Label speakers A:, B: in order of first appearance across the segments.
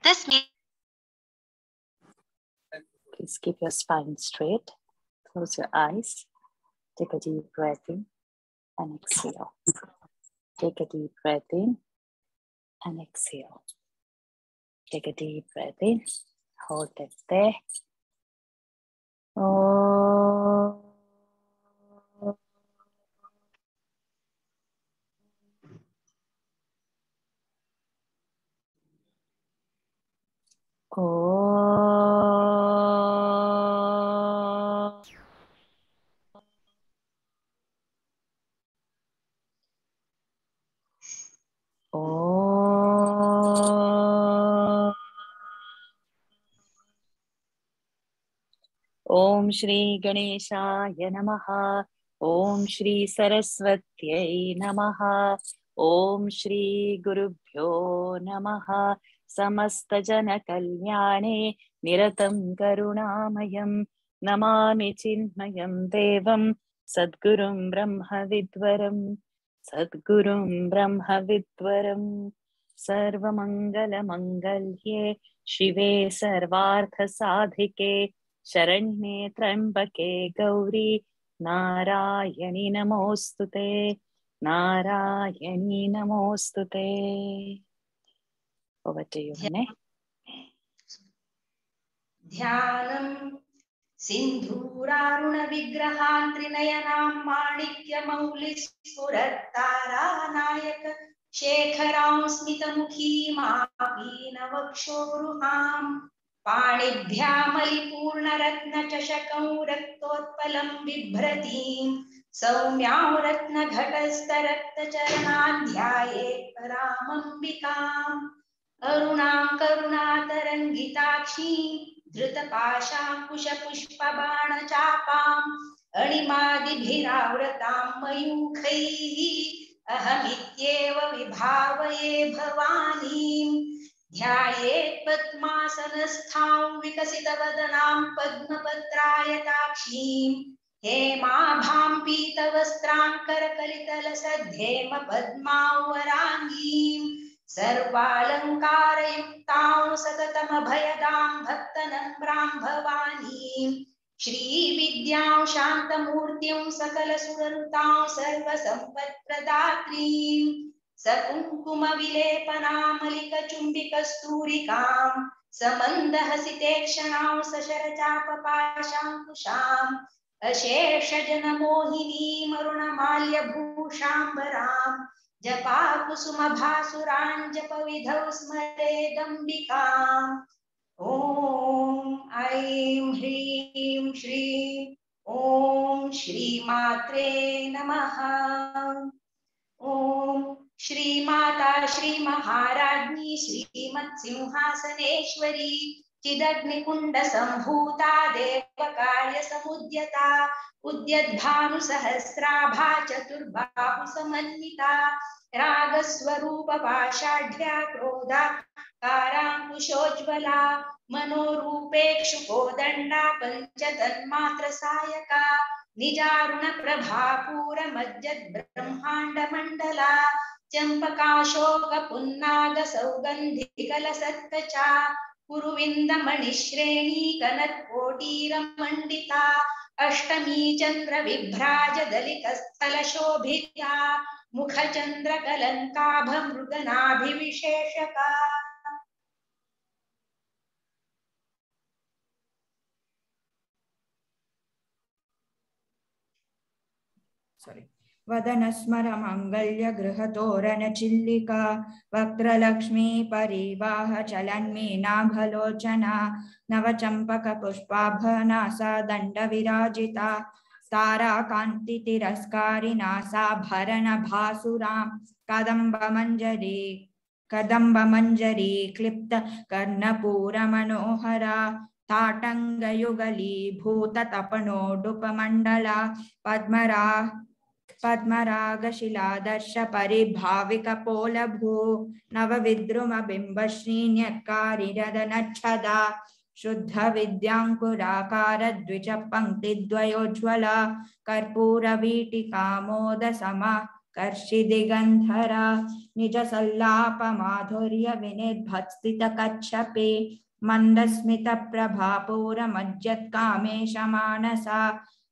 A: This means
B: please keep your spine straight. Close your eyes. Take a deep breath in and exhale. Take a deep breath in and exhale. Take a deep breath in. Hold it there. Oh. Om Shri Ganeshaya Namaha. Om Shri Saraswatyai Namaha. Om Shri Gurubhyo Namaha. Samasta Jana Kalyane Niratam Karunamayam Namami Chinmayam Devam Sadgurum Brahma Vidwaram Sadgurum Brahma Vidwaram Sarva Mangala Mangalye Shive Sarvartha Sadhike शरण्ये त्र्यंबके गौरी नारायणी नमोस्तुते नारायणी नमोस्तुते. Over to you, Vinay.
C: ध्यानम् सिन्धूरारुण विग्रहान् त्रिनयनां माणिक्यमौलिस्फुरत्तारानायक शेखरां स्मितमुखीमापीनवक्षोरुहाम् पाणिभ्यामलिपूर्णरत्नचषकं रक्तोत्पलं बिभ्रतीं सौम्यां रत्नघटस्थरक्तचरणान् ध्यायेत् परामम्बिकाम् अरुणां करुणातरङ्गिताक्षीं धृतपाशाङ्कुशपुष्पबाणचापाम् अणिमादिभिरावृतां मयूखैः अहमित्येव विभावये भवानीम् ध्यायेत् पद्मासनस्थां विकसितवदनां पद्मपत्रायताक्षीं हेमाभां पीतवस्त्रां करकलितलसद्धेम पद्मां वराङ्गीं सर्वालङ्कारयुक्तां सततमभयदां भक्तनम्रां भवानीं श्रीविद्यां शान्तमूर्तिं सकलसुरनुतां सर्वसम्पत्प्रदात्रीं सकुङ्कुमविलेपनामलिकचुम्बिकस्तूरिकां समन्दहसितेक्षणां सशरचापपाशाङ्कुशाम् अशेषजनमोहिनीमरुणमाल्यभूषाम्बरां जपाकुसुमभासुरां जपविधौ स्मरेदम्बिकाम् ॐ ऐं ह्रीं श्रीं ॐ श्रीमात्रे नमः. ॐ श्रीमाता श्रीमहाराज्ञी श्रीमत्सिंहासनेश्वरी चिदग्निकुण्डसम्भूता देवकार्यसमुद्यता उद्यद्भानुसहस्राभा चतुर्बाहुसमन्विता रागस्वरूपपाषाढ्या क्रोधाकाराङ्कुशोज्ज्वला मनोरूपेक्षुकोदण्डा पञ्चतन्मात्रसायका निजारुणप्रभापूरमज्जद्ब्रह्माण्डमण्डला चम्पकाशोकपुन्नागसौगन्धिकलसत्कचा कुरुविन्दमणिश्रेणी कनत्कोटीरमण्डिता अष्टमी चन्द्रविभ्राजदलितस्थलशोभिता मुखचन्द्रकलङ्काभमृगनाभिविशेषका
D: वदनस्मर मंगल्य गृहतोरणचिल्लिका वक्त्रलक्ष्मी परिवाह चलन्मीनाभलोचना नवचम्पकपुष्पाभनासा दण्डविराजिता ताराकान्तितिरस्कारि नासाभरणभासुरां कदम्बमञ्जरी क्लिप्त कर्णपूरमनोहरा ताटङ्गयुगलीभूततपनोडुपमण्डला पद्मरागशिलादर्श परिभाविकपोलभू नवविद्रुमबिम्बश्रीन्यत्कारिरदनच्छदा शुद्धविद्याङ्कुराकार द्विजपङ्क्तिद्वयोज्ज्वला कर्पूरवीटिकामोदसमा कर्षिदिगन्धरा निज सल्लाप माधुर्य विनिर्भत्स्थित कच्छपे मंदस्मित प्रभापूरमज्जत् कामेश मानसा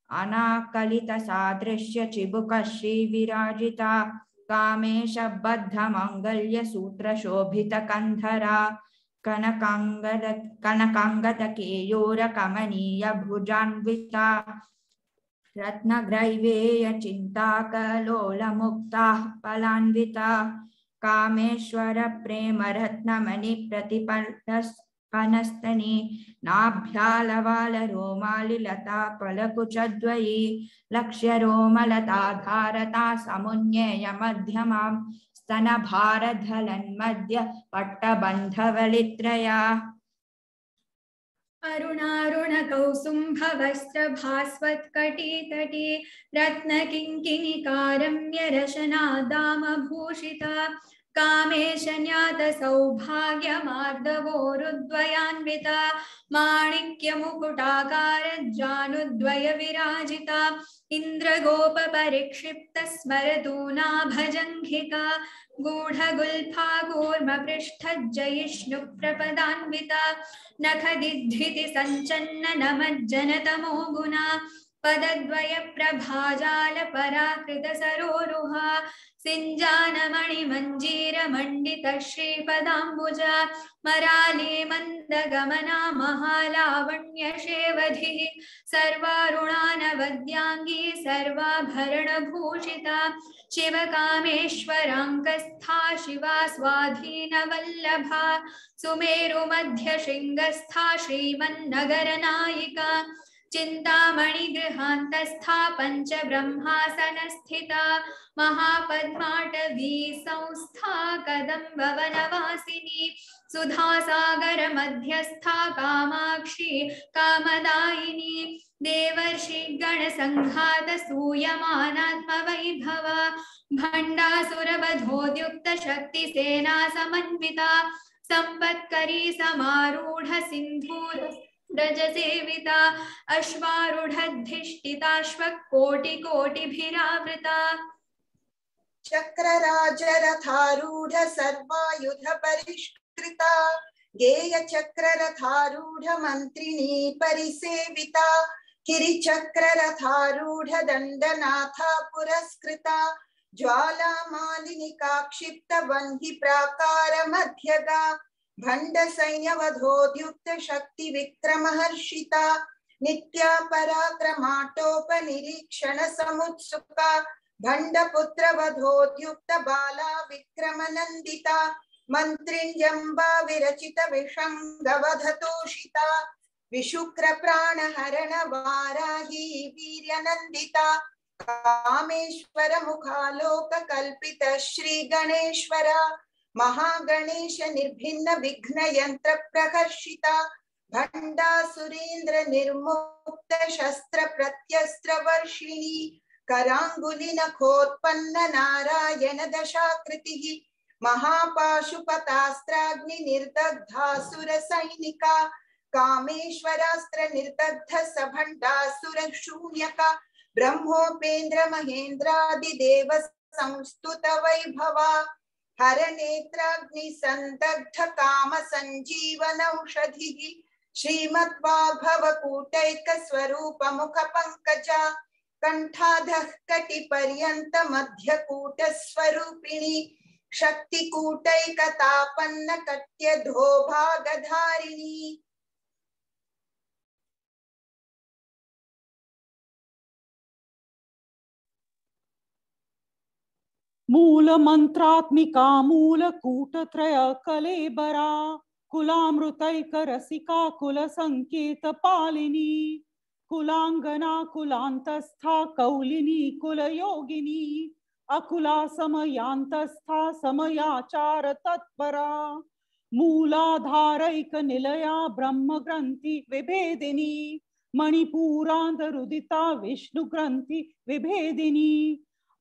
D: अनाकलित सादृश्य चिबुक श्री विराजिता कामेश बद्ध मंगल्य सूत्र शोभित कंधरा कनकांगद केयूर कमनीय भुजान्विता रत्नग्रैवेय चिन्ताकलोल मुक्ता फलान्विता कामेश्वर प्रेम रत्नमणि प्रतिपन्नस्तनी नाभ्यालवाल रोमालि लता पलकुचद्वयी लक्ष्य रोमलता धारता समुन्नय मध्यमां स्तन भारधलन्मध्य पट्टबन्धवलित्रया
A: अरुणारुण कौसुम्भ वस्त्र भास्वत्कटितटी रत्नकिङ्किणिकारम्य रशना दाम भूषिता कामेश न्यात सौभाग्य मार्दवोरुद्वयान्विता माणिक्य मुकुटाकार जानुद्वय विराजिता इंद्रगोप परिक्षिप्त स्मरतूना भजङ्घिका गूढगुल्फा कूर्म पृष्ठ जयिष्णु प्रपदान्विता नखदिद्धृति संचन्न नमज्जनतमो गुणा पदद्वय प्रभाजाल पराकृत सरोरुहा सिञ्जानमणि मंजीर मंडित श्रीपदाम्बुजा मराली मंदगमना महालावण्य शेवधिः सर्वारुणानवद्यांगी सर्वाभरण भूषिता शिवकामेश्वराङ्कस्था शिवा स्वाधीन वल्लभा सुमेरु मध्य शृंगस्था श्रीमन्नगरनायिका चिंतामणि गृहान्तस्था पंच ब्रह्मासन स्थिता महापद्माटवी संस्था कदम्ब वनवासिनी सुधासागर मध्यस्था कामाक्षी कामदायिनी देवर्षि गण संघात सूयमानात्म वैभवा भंडासुरवधोद्युक्त शक्ति सेना समन्विता संपत्करी समारूढ़ सिंधूर ब्रज सेविता अश्वारूढ़धिष्ठिताश्व कोटि कोटिभिरावृता
E: चक्रराजरथारूढ़ सर्वायुध परिष्कृता गेय चक्ररथारूढ़ मंत्रिणी परिसेविता किरिचक्ररथारूढ़ दंडनाथा पुरस्कृता ज्वाला मालिनिका क्षिप्त वह्नि प्राकार मध्यगा भंड सैन्यवधोद्युक्त शक्ति विक्रमहर्षिता नित्या पराक्रमाटोपनिरीक्षण समुत्सुका भंड पुत्र वधोद्युक्त बाला विक्रमनंदिता मंत्रिण्यंबा विरचित विषंगवधतोषिता विशुक्र प्राणहरण वाराही वीर्यनंदिता कामेश्वर मुखालोक कल्पित श्री गणेश्वरा महागणेश निर्भिन्न विघ्न यंत्र प्रकर्षिता भंडासुरेन्द्र निर्मुक्त शस्त्र प्रत्यस्त्र वर्षिणी करांगुली नखोत्पन्न नारायण दशाकृतिः महापाशुपतास्त्राग्नि निर्दग्धासुर सैनिका कामेश्वरास्त्र निर्दग्ध सभंडासुर शून्यका ब्रह्मोपेन्द्र महेन्द्रादिदेव संस्तुत वैभवा हर नेत्राग्नि संदग्ध काम संजीवन औषधिः श्रीमद्वाग्भव कूटैक स्वरूप मुख पंकजा कंठाधः कटि पर्यंत मध्य कूट स्वरूपिणी शक्ति कूटैकतापन्न कट्यधो भागधारिणी
F: मूल मंत्रात्मिका मूल कूटत्रय कलेबरा कुलामृतैक रसिका कुल संकेत पालिनी कुलांगना कुलांतस्था कौलिनी कुल योगिनी अकुला समयांतस्था समयाचार तत्परा मूलाधारैक निलया ब्रह्म ग्रंथि विभेदिनी मणिपुरांधरुदिता विष्णु ग्रंथि विभेदिनी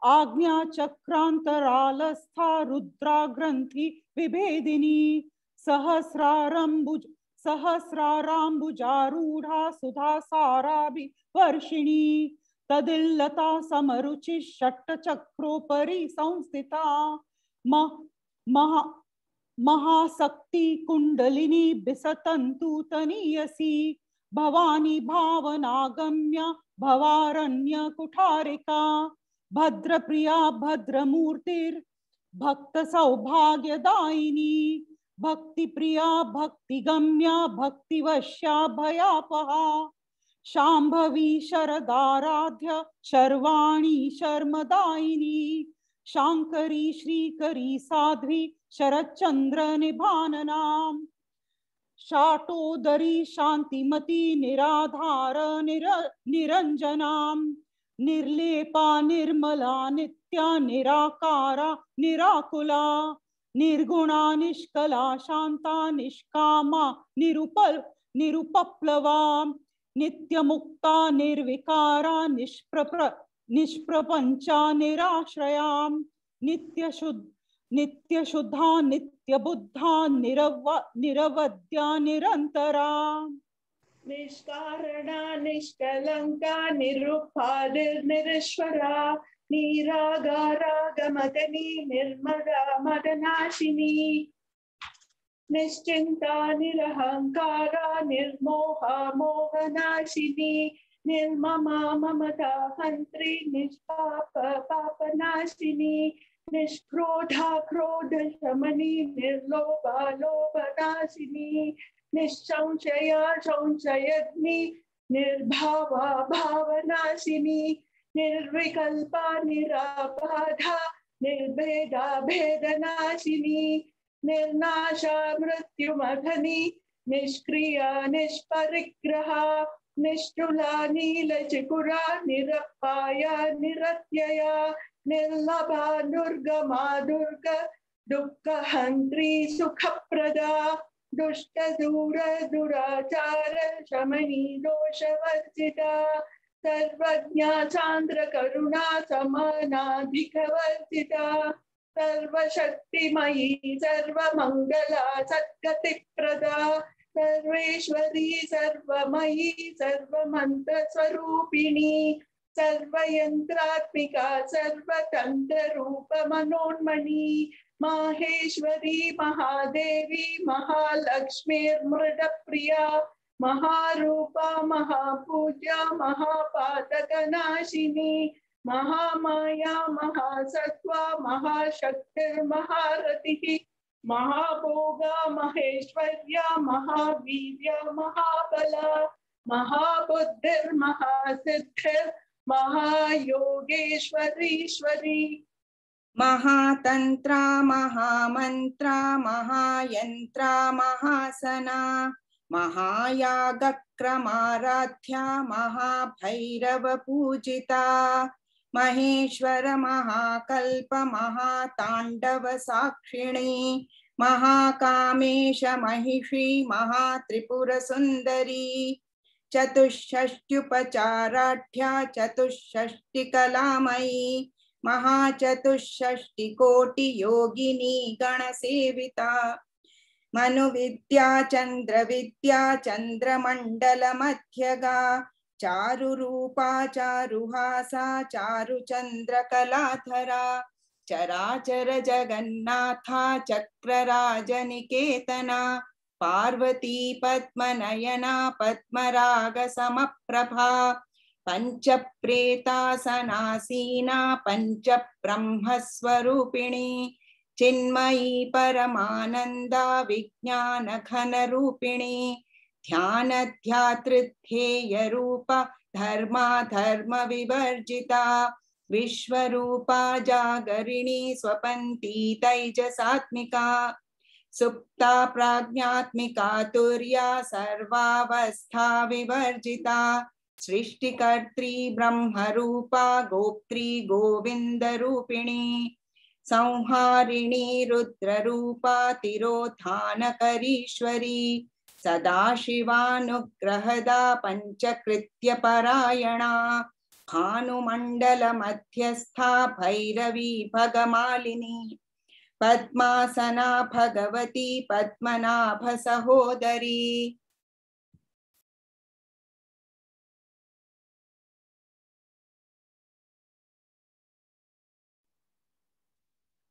F: आज्ञा चक्रांतरालस्था रुद्रा ग्रंथि विभेदिनी सहस्रारांबुजारूढ़ा सुधा साराभि वर्षिणी तदिल्लता समरुचि षट्चक्रोपरि संस्थिता महाशक्ति कुंडलिनी बिसतंतु तनीयसी भवानी भावनागम्या भवारण्य कुठारिका भद्रप्रिया भद्रमूर्तिर् भक्त सौभाग्यदायिनी भक्ति प्रिया भक्तिगम्या भक्तिवश्या भयापहा शांभवी शरदाराध्य शर्वाणी शर्मदायिनी शांकरी श्रीकरी साध्वी शरच्चंद्र निभाननाम शाटोदरी शांतिमती निराधार निरंजनाम निर्लेपा निर्मला नित्या निराकारा निराकुला निर्गुणा निष्कला शांता निष्कामा निरुपप्लवा नित्यमुक्ता निर्विकारा निष्प्रपंचा निराश्रया नित्यशुद्धा नित्यबुद्धा निरवद्या निरंतरा
G: निष्कारणा निष्कलंका निरुपादिर्निरीश्वरा निरागारा गमगनी निर्मला मदनाशिनी निश्चिंता निरहंकारा निर्मोहा मोहनाशिनी निर्ममा ममता हंत्री निष्पाप पापनाशिनी निष्क्रोधा क्रोध शमनी निर्लोभा लोभनाशिनी निःसंशया संशयग्नि निर्भावा भावनाशिनी निर्विकल्पा निराबाधा निर्भेदा भेदनाशिनी निर्नाशा मृत्युमथनी निष्क्रिया निष्परिग्रहा निष्ठुला नीलचिकुरा निरपाया निरत्यया निर्लभा दुर्गमा दुर्ग दुःखहंत्री सुखप्रदा दुष्ट दूर दुराचार शमनी दोषवर्जिता सर्वज्ञा चांद्र करुणा समानाधिकवर्जिता सर्वशक्तिमयी सर्वमंगला सद्गतिप्रदा सर्वेश्वरी सर्वमयी सर्वमंत्र स्वरूपिणी सर्वयंत्रात्मिका सर्वतंत्र रूप मनोन्मणि माहेश्वरी महादेवी महालक्ष्मीर्मृडप्रिया महारूपा महापूज्या महापातकनाशिनी महामाया महासत्वा महाशक्तिर्महारतिः महाभोगा महेश्वर्या महावीर्या महाबला महाबुद्धिर्महासिद्धिर् महायोगेश्वरीश्वरी
D: महातंत्रा महामंत्रा महायंत्रा महासना महायागक्रमाराध्या महाभैरव पूजिता महेश्वर महाकल्प महातांडव साक्षिणी महाकामेश महिषी महात्रिपुर सुंदरी चतुष्षष्ट्युपचाराढ्या चतुष्षष्टिकलामयी महाचतुष्षष्टिकोटि योगिनी गणसेविता मनुविद्या चंद्रविद्या चंद्रमंडल मध्यगा चारुरूपा चारुहासा चारुचंद्रकलाधरा चराचर जगन्नाथा चक्रराजनिकेतना पार्वती पद्मनयना पद्मराग समप्रभा पंचप्रेतासनासीना पंचब्रह्मस्वरूपिणी चिन्मयी परमानंदा विज्ञान घन रूपिणी ध्यान ध्यातृध्येय रूपा धर्मा धर्म विवर्जिता विश्वरूपा जागरिणी स्वपन्ती तैजसात्मिका सुप्ता प्राज्ञात्मिका तुर्या सर्वावस्था विवर्जिता सृष्टिकर्त्री ब्रह्मरूपा गोप्त्री गोविंद रूपिणी संहारिणी रुद्ररूपा तिरोधानकरीश्वरी सदाशिवानुग्रहदा पंचकृत्यपरायणा भानुमण्डल मध्यस्था भैरवी भगमालिनी पद्मासना भगवती पद्मनाभ सहोदरी।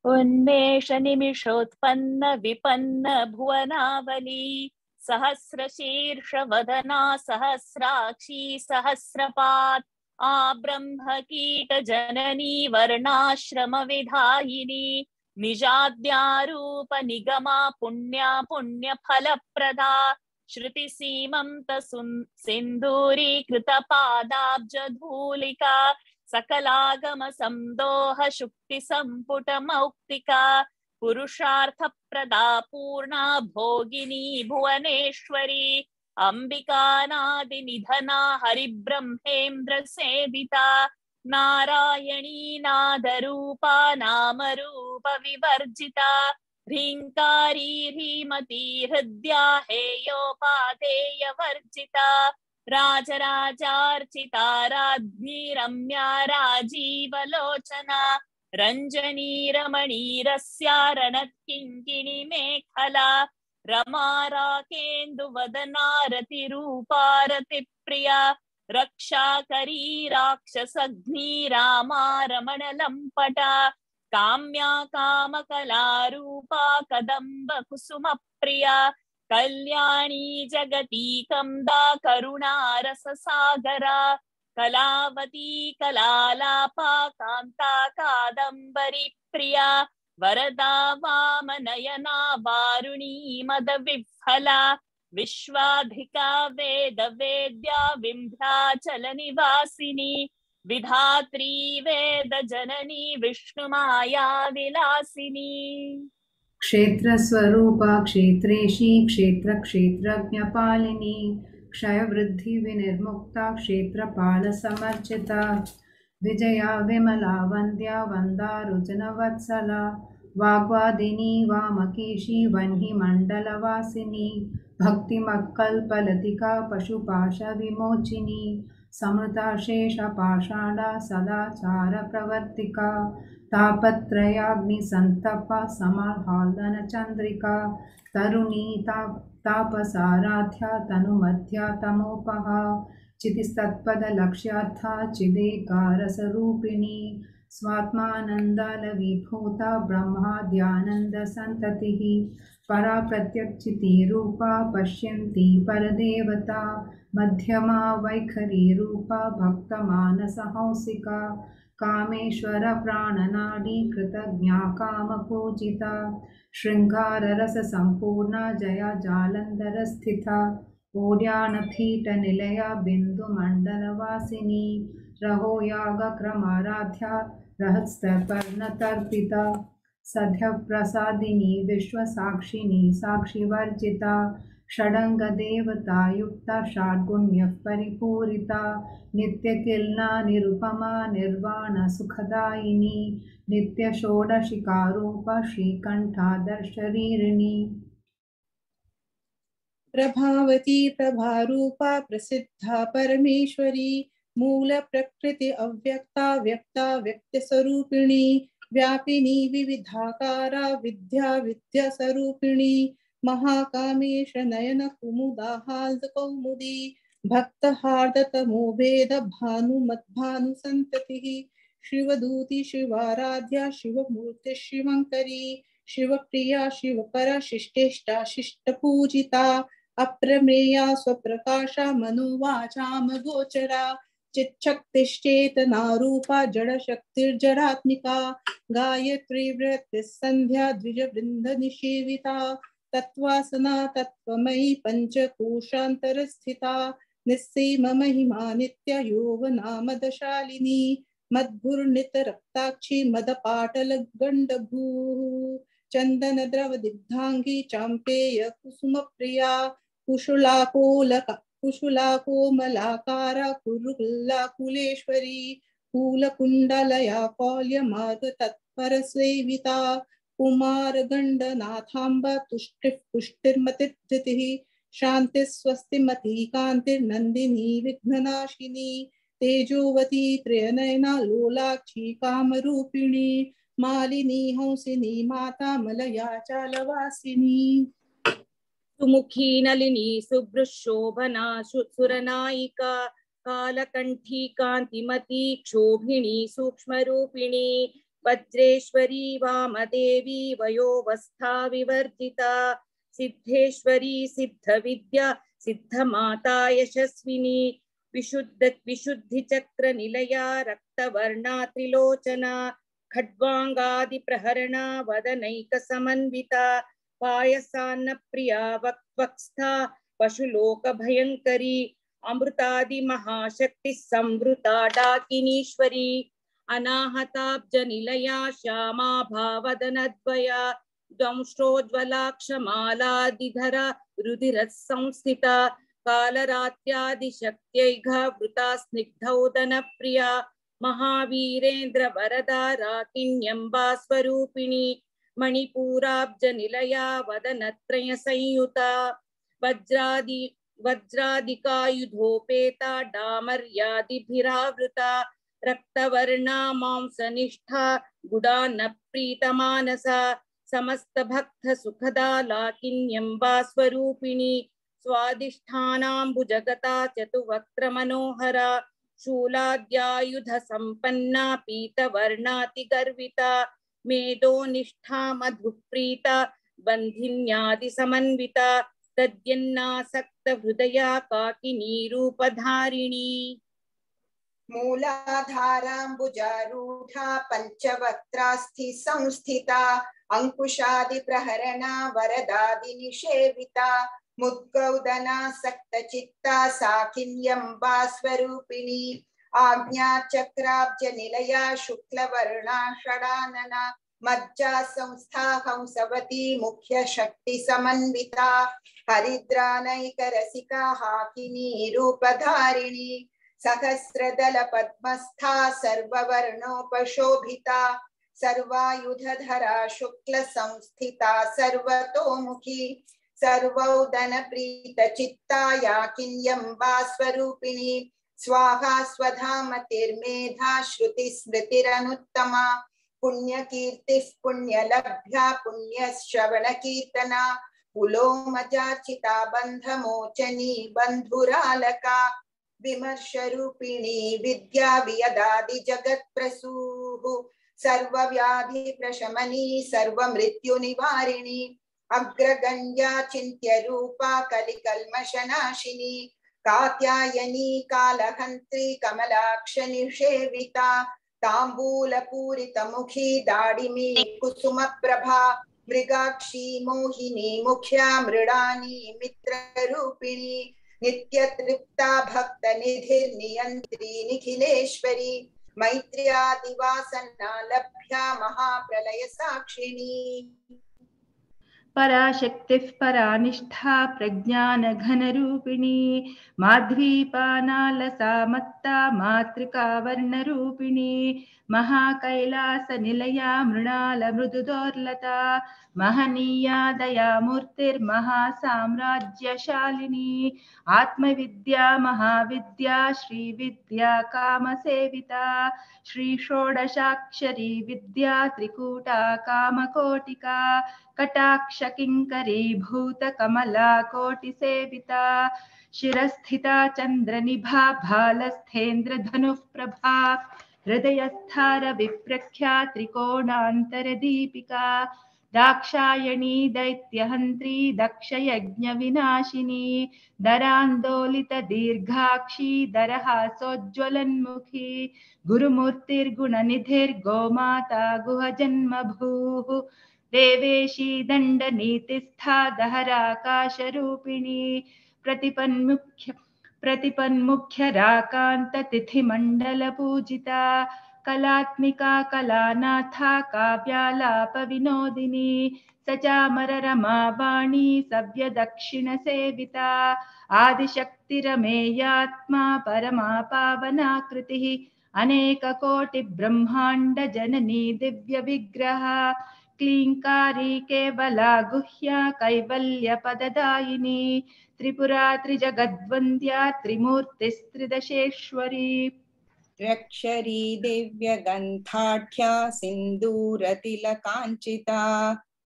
B: उन्मेष निमिषोत्पन्न विपन्न भुवनावली सहस्रशीर्ष वदना सहस्राक्षी सहस्रपात् आब्रह्म कीट जननी वर्णाश्रम विधायिनी निजाद्यारूप निगमा पुण्या पुण्य फलप्रदा श्रुति सीमंत सिंदूरीकृत पादाब्ज धूलिका सकलागम संदोह शुक्ति संपुट मौक्तिका पुरुषार्थ प्रदा पूर्णा भोगिनी भुवनेश्वरी अंबिका नादि निधना हरिब्रह्मेन्द्र सेविता नारायणी नादरूपा नामरूप विवर्जिता ह्रींकारी ह्रीमती हृद्या हेयोपादेय वर्जिता राजराजार्चिता राज्ञी रम्या राजीवलोचना रंजनी रमणी रस्यारणत्किङ्किणी मेखला रमा राकेन्दुवदना रतिरूपा रतिप्रिया रक्षाकरी राक्षसघ्नी रामा रमण लम्पटा काम्या कामकलारूपा कदम्ब कुसुम प्रिया कल्याणी जगती कमदा करुणा रससागरा कलावती कलालापा कांता कादम्बरी प्रिया वरदा वामनयना वारुणी मद विफला विश्वाधिका वेद वेद्या विंध्याचल निवासिनी विधात्री वेद जननी विष्णुमाया विलासिनी
H: क्षेत्र स्वरूपा क्षेत्रेशी क्षेत्र क्षेत्रज्ञपालिनी क्षय वृद्धि विनिर्मुक्ता क्षेत्रपाल समर्चिता विजया विमला वन्द्या वन्दारुजन वत्सला वाग्वादिनी वामकेशी वह्नि मंडलवासिनी भक्तिमक्कल्पलतिका पशुपाश विमोचिनी समृता शेषपाषाणा सदाचार प्रवर्तिका तापत्रयाग्निसंतपा समाह्लादन चंद्रिका तरुणी तापसाराध्या तनुमध्या तमोपहा चितिस्तत्पद लक्ष्यार्था चिदेकारसरूपिणी स्वात्मानंदाल विभूता ब्रह्माद्यानंद संततिः परा प्रत्यक्षिति रूपा पश्यन्ति परदेवता मध्यमा वैखरी रूपा भक्तमानसहंसिका कामेश्वर प्राणनाडी कृतज्ञा कामपूजिता श्रृंगार रस संपूर्णा जया जालंधर स्थिता ओड्यानपीठ निलया बिंदु मंडल वासिनी रहो याग क्रमाराध्या रहस्यपर्ण तर्पिता सध्य प्रसादिनी विश्व साक्षिनी साक्षिवर्जिता षडंग देवता युक्ता षड्गुण्य परिपूरिता नित्य किलना निरुपमा निर्वाण सुखदायिनी नित्य षोडशिका रूपा श्रीकंठादर शरीरिणी
F: प्रभावती प्रभारूपा प्रसिद्धा परमेश्वरी मूल प्रकृति अव्यक्ता व्यक्ता व्यक्त स्वरूपिणी व्यापिनी विविधाकारा विद्या विद्या स्वरूपिणी महाकामेश नयन कुमुदाहाल्द कौमुदी भक्त हार्द तमोभेद भानु मद्भानु संततिः शिवदूती शिवाराध्या शिवमूर्ति शिवंकरी शिवप्रिया शिवपरा शिष्टेष्टा शिष्टपूजिता अप्रमेया स्वप्रकाशा मनोवाचाम गोचरा चिच्छक्तिश्चेतना रूपा जड़शक्तिर्जड़ात्मिका गायत्री वृत्ति संध्या द्विजवृंद निषेविता तत्वासना तत्वमयी पंचकोशांतरस्थिता निस्सीम महिमा नित्य यौवना मदशालिनी मद्भुर्नित रक्ताक्षी मदपाटल गंडभूः चंदन द्रव दिग्धांगी चांपेय कुसुम प्रिया कुशुला कोमलाकारा कुरुकुल्ला कुलेश्वरी फूलकुंडलया कौल्य मार्ग तत्पर सेविता कुमार गंडनाथांबा तुष्टिः पुष्टिर्मतिधृतिः शांति स्वस्तिमती कांतिर्नंदिनी विघ्ननाशिनी तेजोवती त्रयनयना लोलाक्षी कामरूपिणी मालिनी हंसिनी माता मलया चालवासिनी
I: सुमुखी नलिनी शुभ्रशोभना सुरनायिका कालकंठी कांतिमती क्षोभिणी सूक्ष्मरूपिणी वज्रेश्वरी वामदेवी वयोवस्था विवर्जिता सिद्धेश्वरी सिद्धविद्या सिद्धमाता यशस्विनी विशुद्धिचक्रनिलया रक्तवर्णा त्रिलोचना खड्वाङ्गादिप्रहरणा वदनैकसमन्विता पायसान्नप्रिया वक्वस्था पशुलोकभयङ्करी अमृतादिमहाशक्तिः संवृता डाकिनीश्वरी अनाहताब्जनिलया श्यामा भावदनद्वया दंष्ट्रोज्ज्वलाक्षमालादिधरा रुधिरसंस्थिता कालरात्र्यादिशक्त्यैघवृता स्निग्धौदनप्रिया महावीरेन्द्र वरदा राकिण्यम्बा स्वरूपिणी मणिपूराब्जनिलया वदनत्रय संयुता वज्रादिकायुधोपेता डामर्यादिभिरावृता रक्तवर्णा मांसनिष्ठा गुडान्नप्रीतमानसा समस्तभक्त सुखदा लाकिन्यम्बा स्वरूपिणी स्वादिष्ठानाम्बुजगता चतुवक्त्रमनोहरा शूलाद्यायुध संपन्ना पीतवर्णातिगर्विता मेदोनिष्ठा मधुप्रीता बन्धिन्यादिसमन्विता तद्यन्नासक्त हृदया काकिनी रूपधारिणी
E: मूलाधाराम्बुजारूढा पञ्चवक्त्रास्थि संस्थिता अंकुशादिप्रहरणा वरदादिनिषेविता मुद्गौदनासक्तचित्ता साकिन्यम्बा स्वरूपिणी आज्ञाचक्राब्जनिलया शुक्लवर्णा षडानना मज्जा संस्था हंसवती मुख्य शक्ति समन्विता हरिद्रानैकरसिका हाकिनी रूपधारिणी सहस्रदल पद्मस्था सर्ववर्णोपशोभिता सर्वायुधधरा शुक्ल संस्थिता सर्वतोमुखी सर्वौदन प्रीत चित्ता याकिन्यम्बा स्वरूपिणी स्वाहा स्वधामतिर्मेधा श्रुति स्मृतिरनुत्तमा पुण्यकीर्तिः पुण्यलभ्या पुण्यश्रवण कीर्तना पुलोमजाचिता बन्धमोचनी बन्धुरालका विमर्शरूपिणी विद्या वियदादि जगत्प्रसूः सर्वव्याधि प्रशमनी सर्वमृत्युनिवारिणी अग्रगण्या चिन्त्यरूपा कलिकल्मषनाशिनी कात्यायनी कालहन्त्री कमलाक्ष निषेविता ताम्बूलपूरितमुखी दाडिमी कुसुमप्रभा मृगाक्षी मोहिनी मुख्या मृडानी मित्ररूपिणी नित्यतृप्ता भक्तनिधिर्नियन्त्री निखिलेश्वरी मैत्र्यादिवासना लभ्या महाप्रलय साक्षिणी
J: पराशक्तिः परानिष्ठा प्रज्ञान घनरूपिणी माध्वीपानालसा मत्ता मातृका वर्णरूपिणी महाकैलासनिलया मृणाल मृदुदोर्लता महनीया दयामूर्तिर्महासाम्राज्यशालिनी आत्मविद्या महाविद्या श्रीविद्या कामसेविता श्री षोडशाक्षरी विद्या त्रिकूटा कामकोटिका कटाक्ष किंकरी भूत कमला कोटि सेविता शिरस्थिता चंद्रनिभा भालस्थेन्द्र धनुः प्रभा हृदयस्थार विप्रख्या त्रिकोणांतर दीपिका दाक्षायणी दैत्यहंत्री दक्ष यज्ञ विनाशिनी दरांदोलित दीर्घाक्षी दरहासोज्ज्वलन्मुखी गुरुमूर्तिर्गुणनिधिर्गोमाता गुहजन्मभूः देवेशी दंडनीतिस्था दहराकाशरूपिणी प्रतिपन्मुख्य राकांत तिथिमंडल पूजिता कलात्मिका कलानाथा काव्यालाप विनोदिनी सचामर रमा वाणी सव्य दक्षिण सेविता आदिशक्तिरमेयात्मा परमा पावनाकृतिः अनेक कोटि ब्रह्मांड जननी दिव्य विग्रह क्लींकारी केवला गुह्या कैवल्य पददायिनी त्रिपुरा त्रिजगद्वन्द्या त्रिमूर्तिस्त्रिदशेश्वरी
D: रक्षरी दिव्यगन्धाढ्या सिन्दूरतिलकाञ्चिता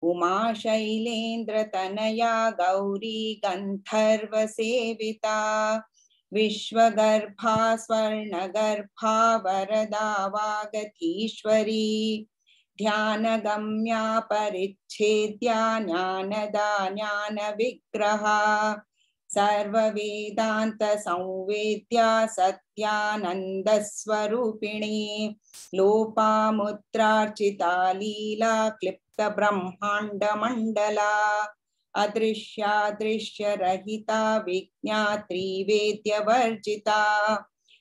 D: उमा शैलेन्द्रतनया गौरी गन्धर्वसेविता विश्वगर्भा स्वर्णगर्भा वरदा वागतीश्वरी ध्यानगम्या परिच्छेद्या ज्ञानदा ज्ञानविग्रहा सर्ववेदान्तसंवेद्या सत्यानन्दस्वरूपिणी लोपामुद्रार्चिता लीला क्लिप्तब्रह्माण्डमण्डला अदृश्यादृश्यरहिता विज्ञात्री वेद्यवर्जिता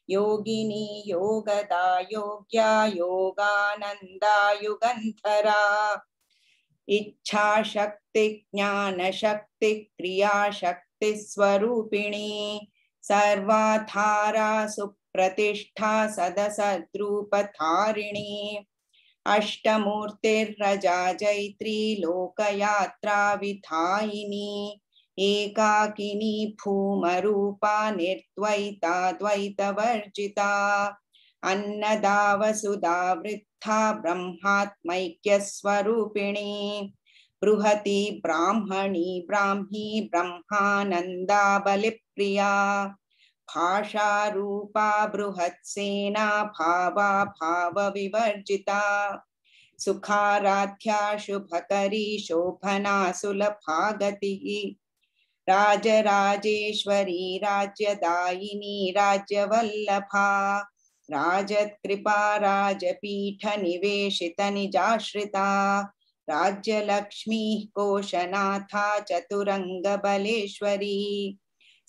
D: योगिनी योगदा योग्या योगानन्दा युगन्धरा इच्छा शक्ति ज्ञान शक्ति क्रिया शक्ति स्वरूपिणी सर्वाधारा सुप्रतिष्ठा सदसद्रूपधारिणी अष्टमूर्तिर्रजा जैत्री लोकयात्रा विधायिनी एकाकिनी भूमरूपा निर्द्वैता द्वैतवर्जिता अन्नदा वसुधा वृद्धा ब्रह्मात्मैक्यस्वरूपिणी बृहती ब्राह्मणी ब्राह्मी ब्रह्मानन्दा बलिप्रिया भाषा रूपा बृहत्सेना भावा भावविवर्जिता सुखाराध्या शुभकरी शोभना सुलभागतिः राजराजेश्वरी राज्यदायिनी राज्यवल्लभा राजत्कृपा राजपीठ निवेशित निजाश्रिता राज्यलक्ष्मी कोशनाथा चतुरंगबलेश्वरी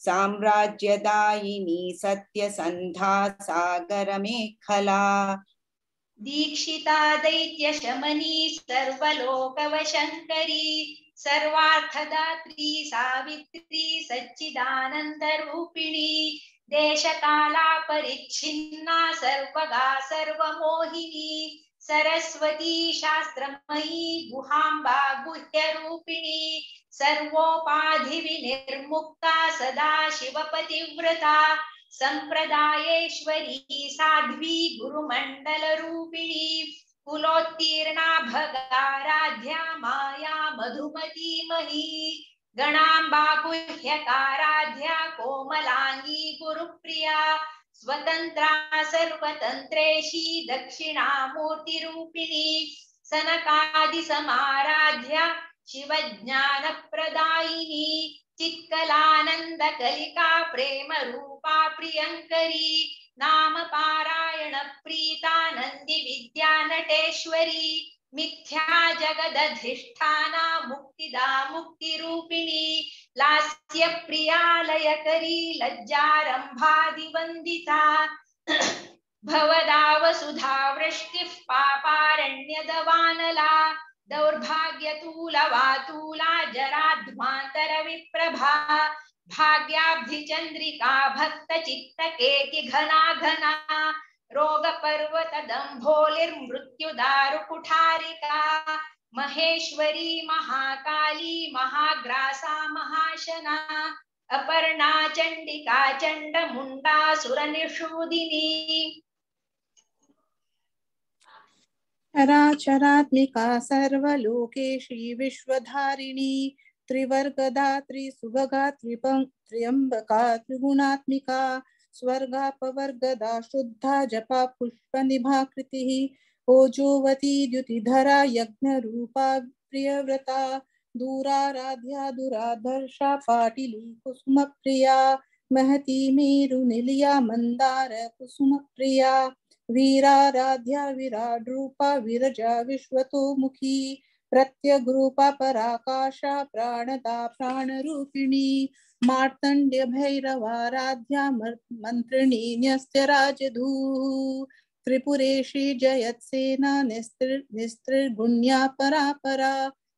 D: साम्राज्यदायिनी सत्यसन्धा सागरमेखला
C: दीक्षिता दैत्यशमनी सर्वलोकवशङ्करी सर्वार्थदात्री सावित्री सच्चिदानन्दरूपिणी देशकालापरिच्छिन्ना सर्वगा सर्वमोहिनी सरस्वती शास्त्रमयी गुहाम्बा गुह्यरूपिणी सर्वोपाधिविनिर्मुक्ता सदा शिवपतिव्रता संप्रदायेश्वरी साध्वी गुरुमण्डलरूपिणी कुलोत्तीर्णा भगाराध्या माया मधुमती मही गणाम्बा गुह्यकाराध्या कोमलांगी गुरुप्रिया स्वतंत्रा सर्वतंत्रेशी दक्षिणामूर्तिरूपिणी सनकादिसमाराध्या शिवज्ञानप्रदायिनी चित्कलानन्दकलिका प्रेम रूपा प्रियंकरी नाम पारायण प्रीता नंदी विद्या नटेश्वरी मिथ्या जगदधिष्ठाना मुक्तिदा मुक्तिरूपिणी लास्य प्रियालयकरी लज्जारंभादिवंदिता भवदा वसुधा वृष्टिः पापारण्यदवानला दौर्भाग्यतूलवातूला जराध्वान्तरविप्रभा भाग्याब्धिचन्द्रिका भक्तचित्तकेति घना घना रोगपर्वतदम्भोलिर्मृत्युदारुकुठारिका महेश्वरी महाकाली महाग्रासा महाशना अपर्णा चण्डिका चण्डमुण्डा सुरनिषूदिनी
K: चराचरात्मिका सर्वलोकेशी विश्वधारिणी त्रिवर्गदात्री सुभगा त्र्यंबका त्रिगुणात्मिका स्वर्गापवर्गदा शुद्धा जपा पुष्पनिभाकृतिः ओजोवती द्युतिधरा यज्ञरूपा प्रियव्रता दूराराध्या दुराधर्षा पाटिली कुसुमप्रिया महती मेरुनिलया मंदार कुसुमप्रिया वीराराध्या विराट रूपा विरजा विश्वतोमुखी प्रत्यग्रूपा पराकाशा प्राणदा प्राणरूपिणी मार्तंड्य भैरवाराध्या मंत्रिणी न्यस्त्यराजधूः त्रिपुरेशी जयत्सेना निस्त्रिगुण्या परापरा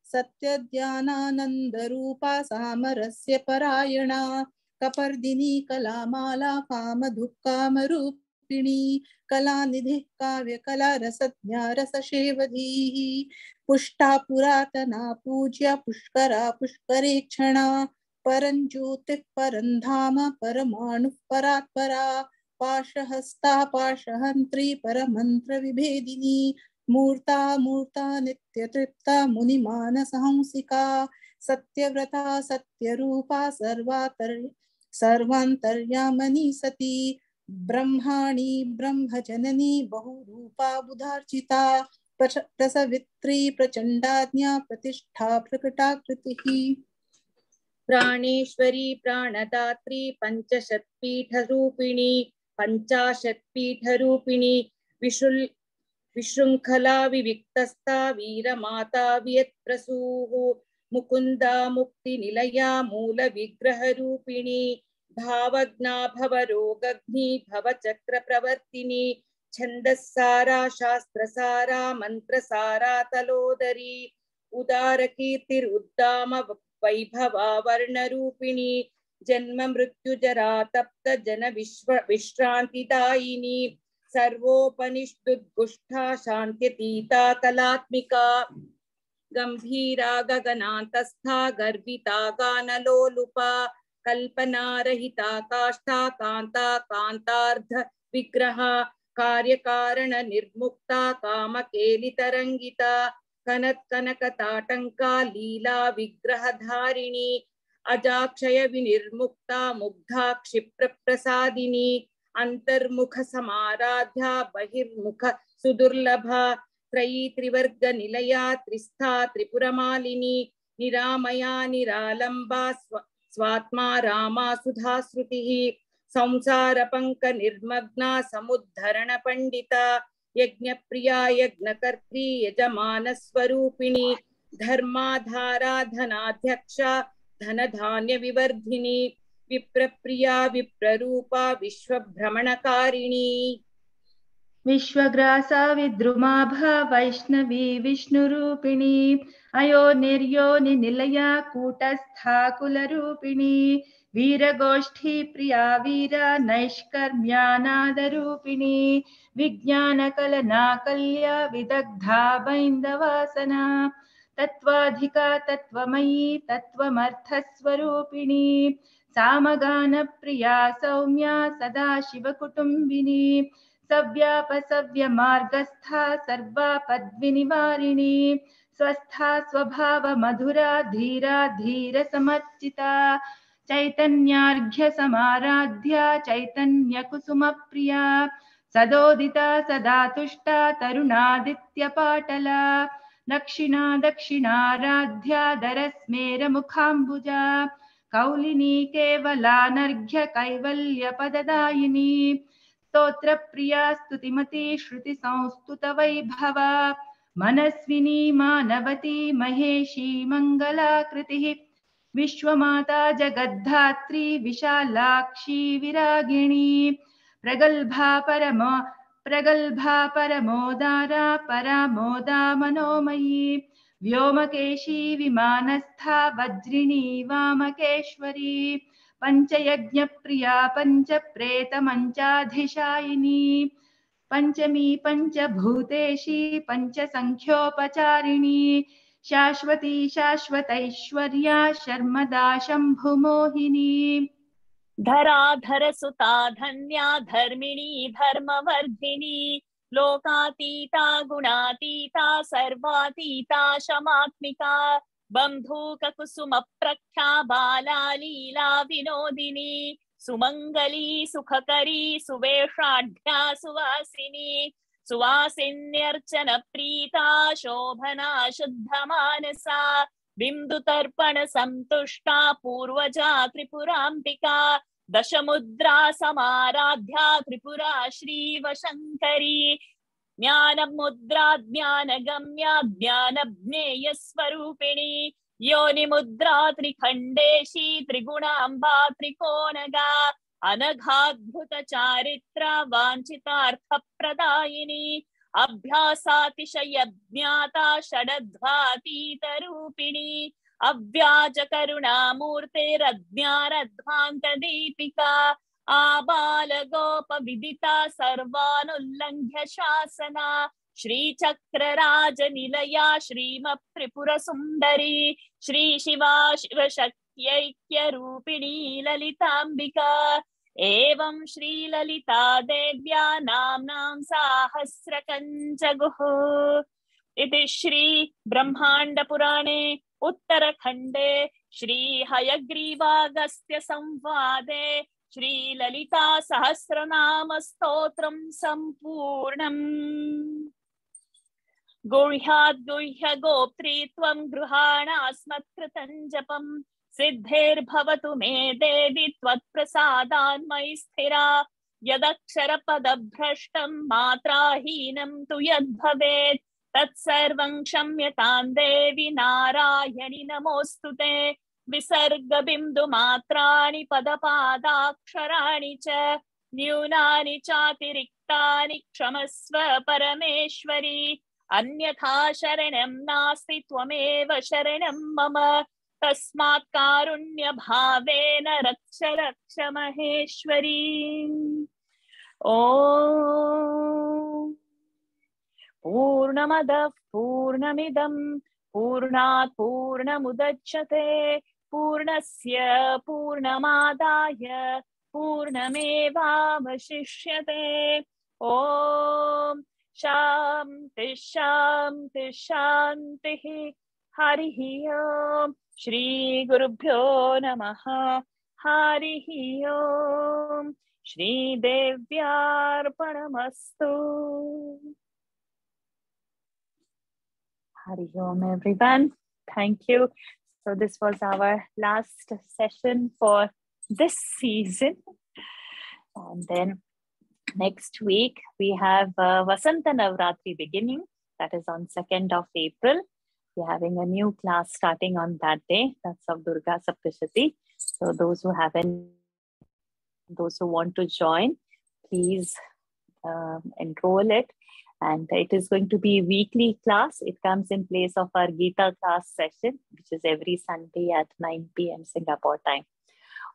K: सत्यज्ञानानन्दरूपा सामरस्य परायणा कपर्दिनी कलामाला कामधुक्कामरूपिणी कलानिधिः काव्यकला रसज्ञा रससेवधीः पुष्टा पुरातना पूज्या पुष्करा पुष्करेक्षणा परञ्ज्योतिः परन्धाम परमाणुः परात्परा पाशहस्ता पाशहन्त्री परमन्त्र विभेदिनी मूर्ता मूर्ता नित्यतृप्ता मुनिमानसहंसिका सत्यव्रता सत्यरूपा सर्वान्तर्यामिनी सती ब्रह्माणी ब्रह्मजननी बहुरूपा बुधार्चिता प्रसवित्री प्रचंडाज्ञा प्रतिष्ठा प्रकटाकृतिः
I: प्राणेश्वरी प्राणदात्री पंचशत्पीठरूपिणी विशृंखला विविक्तस्था वीरमाता वियत्प्रसूः मुकुंदा मुक्तिनिलया मूलविग्रहरूपिणी भावज्ञा भवरोगग्नि भवचक्रप्रवर्तिनी छन्दस्सारा शास्त्रसारा मन्त्रसारा तलोदरी उदारकीर्तिरुद्दाम वैभवा वर्णरूपिणी जन्म मृत्युजरा तप्त जन विश्रान्तिदायिनी सर्वोपनिषदुद्गुष्ठा शान्त्यतीता कलात्मिका गंभीरा गगनान्तस्था गर्भिता गानलोलुपा कल्पनारहिता काष्ठा कांता कांतार्ध विग्रहा कार्यकारण निर्मुक्ता कामकेलितरंगिता कनत् कनकताटंका लीला विग्रहधारिणी अजाक्षय विनिर्मुक्ता मुग्धा क्षिप्र प्रसादिनी अंतर्मुख समाराध्या बहिर्मुख सुदुर्लभा त्रयी त्रिवर्ग निलया त्रिस्था त्रिपुरमालिनी निरामया निरालंबा स्वात्मा रामा सुधा श्रुतिः संसार पंक निर्मग्ना समुद्धरण पंडिता यज्ञप्रिया यज्ञकर्त्री यजमान स्वरूपिणी धर्माधारा धनाध्यक्षा धन धान्य विवर्धिनी विप्रप्रिया विप्ररूपा विश्वभ्रमणकारिणी
J: विश्वग्रासा विद्रुमाभा वैष्णवी विष्णुरूपिणी अयो निर्योनि निलया कूटस्था कुलरूपिणी वीरगोष्ठी प्रिया वीरा नैष्कर्म्यानादरूपिणी विज्ञानकलना कल्या विदग्धा बैन्दवासना तत्त्वाधिका तत्त्वमयी तत्त्वमर्थस्वरूपिणी सामगानप्रिया सौम्या सदाशिवकुटुम्बिनी सव्यापसव्यमार्गस्था सर्वापद्विनिवारिणी स्वस्था स्वभावमधुरा धीरा धीरसमर्चिता चैतन्यार्घ्य समाराध्या चैतन्यकुसुमप्रिया सदोदिता सदा तुष्टा तरुणादित्यपाटला दक्षिणा दक्षिणाराध्या दरस्मेरमुखाम्बुजा कौलिनी केवलानर्घ्य कैवल्यपददायिनी स्तोत्रप्रिया स्तुतिमती श्रुतिसंस्तुत वैभवा मनस्विनी मानवती महेशी मङ्गलाकृतिः विश्वमाता जगद्धात्री विशालाक्षी विरागिणी प्रगल्भा परमोदारा परामोदा मनोमयी व्योमकेशी विमानस्था वज्रिणी वामकेश्वरी पंचयज्ञप्रिया पंचप्रेतमंचाधिशायिनी पंचमी पंचभूतेशी पंचसंख्योपचारिणी शाश्वती शाश्वतैश्वर्या शर्मदा शंभुमोहिनी
B: धराधर सुता धन्या धर्मिणी धर्मवर्धिनी लोकातीता गुणातीता सर्वातीता शमात्मिका बंधूक कुसुम प्रख्या बाला लीला विनोदिनी सुमंगली सुखकरी सुवेशाढ्या सुवासिनी सुवासिन्यर्चन प्रीता शोभना शुद्ध मानसा बिंदुतर्पण संतुष्टा पूर्वजा त्रिपुरांबिका दशमुद्रा समाराध्या त्रिपुरा श्रीवशंकरी ज्ञानमुद्रा ज्ञानगम्या ज्ञानज्ञेय स्वरूपिणी योनिमुद्रा त्रिखंडेशी त्रिगुणांबा त्रिकोणगा अनघाद्भुत चारित्रा वांछितार्थ प्रदायिनी अभ्यासातिशय ज्ञाता षडध्वातीत रूपिणी अव्याज करुणामूर्तेरज्ञानध्वान्त दीपिका आबाल गोप विदिता सर्वानुल्लंघ्य शासना श्रीचक्रराज निलया श्रीम त्रिपुर सुंदरी श्री शिवा शिवशक्त्यैक्य रूपिणी ललितांबिका एवं श्री ललिता देव्या नाम्नां साहस्रकञ्चगुः इति श्री ब्रह्मांड पुराणे उत्तरखंडे श्री हयग्रीवागस्त्य संवादे श्री ललिता सहस्रनाम स्तोत्रम संपूर्णम्।
L: गुह्याद् गुह्य गोप्त्री त्वं गृहाणास्मत्कृतं जपं सिद्धेर्भवतु मे देवि त्वत्प्रसादान् मयि स्थिरा यदक्षरपदभ्रष्टं मात्राहीनं तु यद्भवेत् तत्सर्वं क्षम्यतां देवि नारायणि नमोऽस्तु ते विसर्गबिन्दुमात्राणि पदपादाक्षराणि च न्यूनानि चातिरिक्तानि क्षमस्व परमेश्वरी अन्यथा शरणं नास्ति त्वमेव शरणं मम तस्मात् कारुण्यभावेन रक्ष रक्ष महेश्वरी। ॐ पूर्णमदः पूर्णमिदं पूर्णात् पूर्णमुदच्यते पूर्णस्य पूर्णमादाय पूर्णमेवावशिष्यते। ॐ शान्ति शान्ति शान्तिः। हरिः ओम्। श्री गुरुभ्यो नमः। हरिः ओम्। श्रीदेव्यार्पणमस्तु। Hari Om, everyone. Thank you. So this was our last session for this season. And then next week we have Vasanta Navratri beginning. That is on 2nd of April. We're having a new class starting on that day. That's of Durga Saptashati. So those who want to join, please enroll it. And it is going to be weekly class. It comes in place of our Gita class session, which is every Sunday at 9 p.m. Singapore time.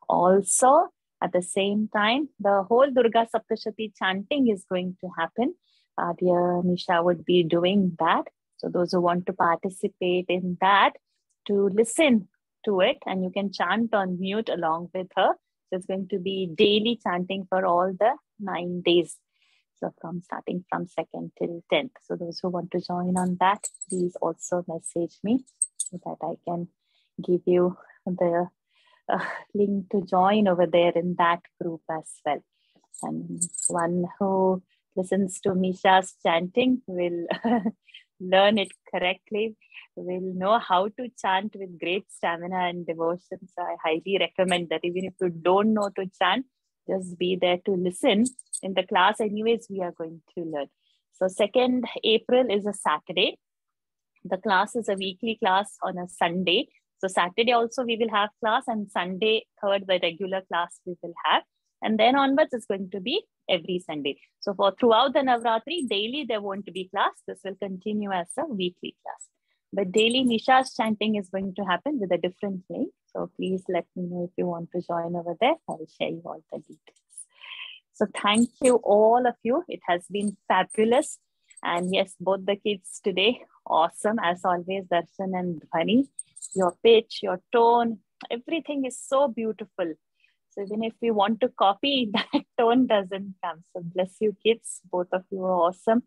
L: Also, at the same time, the whole Durga Saptashati chanting is going to happen. Dear Nisha would be doing that. So those who want to participate in that, to listen to it, and you can chant on mute along with her. So it's going to be daily chanting for all the 9 days. So starting from 2nd till 10th. So those who want to join on that, please also message me so that I can give you the link to join over there in that group as well. And one who listens to Misha's chanting will learn it correctly, will know how to chant with great stamina and devotion. So I highly recommend that even if you don't know to chant, just be there to listen. In the class anyways, we are going to learn. So 2nd April is a Saturday. The class is a weekly class on a Sunday. So Saturday also we will have class, and Sunday 3rd, the regular class we will have. And then onwards it's going to be every Sunday. So for throughout the Navratri, daily there won't be class. This will continue as a weekly class. But daily Nisha's chanting is going to happen with a different link. So please let me know if you want to join over there. I will share you all the details. So thank you all of you. It has been fabulous. And yes, both the kids today, awesome as always, Darshan and Dhvani. Your pitch, your tone, everything is so beautiful. So even if we want to copy, that tone doesn't come. So bless you kids, both of you are awesome.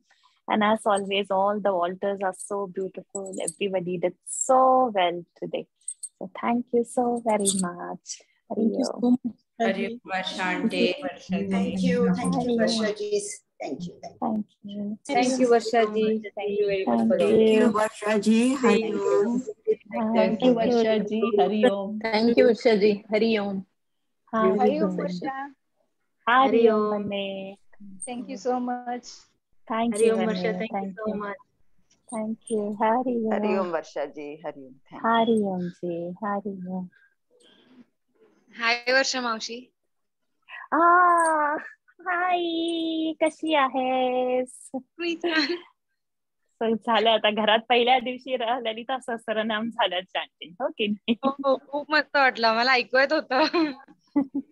L: And as always, all the altars are so beautiful. Everybody did so well today. So thank you so very much.
K: Thank you so much.
D: Hari Om Varshante.
E: Thank you, Varshaji. Thank you.
L: Thank you.
I: Thank you, Varshaji. Thank you very much for all.
D: Thank you, Varshaji. Hari Om.
M: Thank you, Varshaji. Hari Om.
N: Thank you, Varshaji. Hari Om.
L: Hari Om. Hari Om.
N: Thank you so much.
L: Thank
N: Hari
L: you,
N: Om,
L: Varsha.
N: Varsha.
L: Thank
N: Thank you so
L: you.
N: much.
L: Thank you. Hari Om.
O: Hari Om Varshaji. Hari Om. Thank you.
L: Hari Om ji. Hari Om.
P: हाय वर्षा मावशी.
L: हाय, कशी आहेस? झालं आता घरात पहिल्या दिवशी ललिता सहस्रनाम झालं chanting, हो की नाही?
P: हो, खूप मस्त वाटलं, मला ऐकू येत होतं.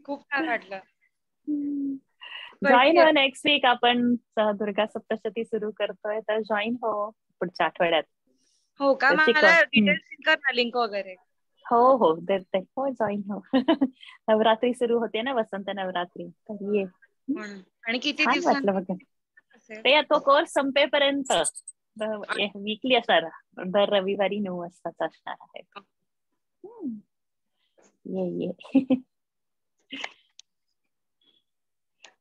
P: खूप छान वाटलं.
L: जॉईन हो नेक्स्ट वीक. आपण दुर्गा सप्तशती सुरू करतोय, तर जॉईन हो पुढच्या आठवड्यात.
P: हो का? मला डिटेल्स सेंड कर ना, लिंक वगैरे.
L: हो हो देते. हो जॉईन हो. नवरात्री सुरू होते ना, वसंत नवरात्री, तर ये.
P: आणि किती
L: दिवसांनी बघा ते तो कोर्स संपेपर्यंत वीकली असणार, दर रविवारी 9 वाजताच असणार आहे. ये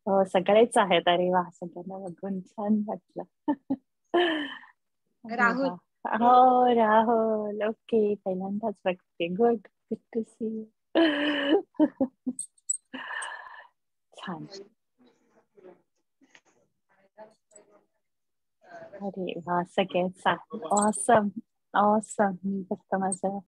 L: हो सगळेच आहेत. अरे वा, सगळ्यांना बघून छान वाटलं.
C: राहुल.
L: Oh, Rahul. Okay, पहिल्यांदाच बघते. Good. Good to see you. छान. अरे वा, सगळ्यात awesome. Awesome. मी फक्त माझं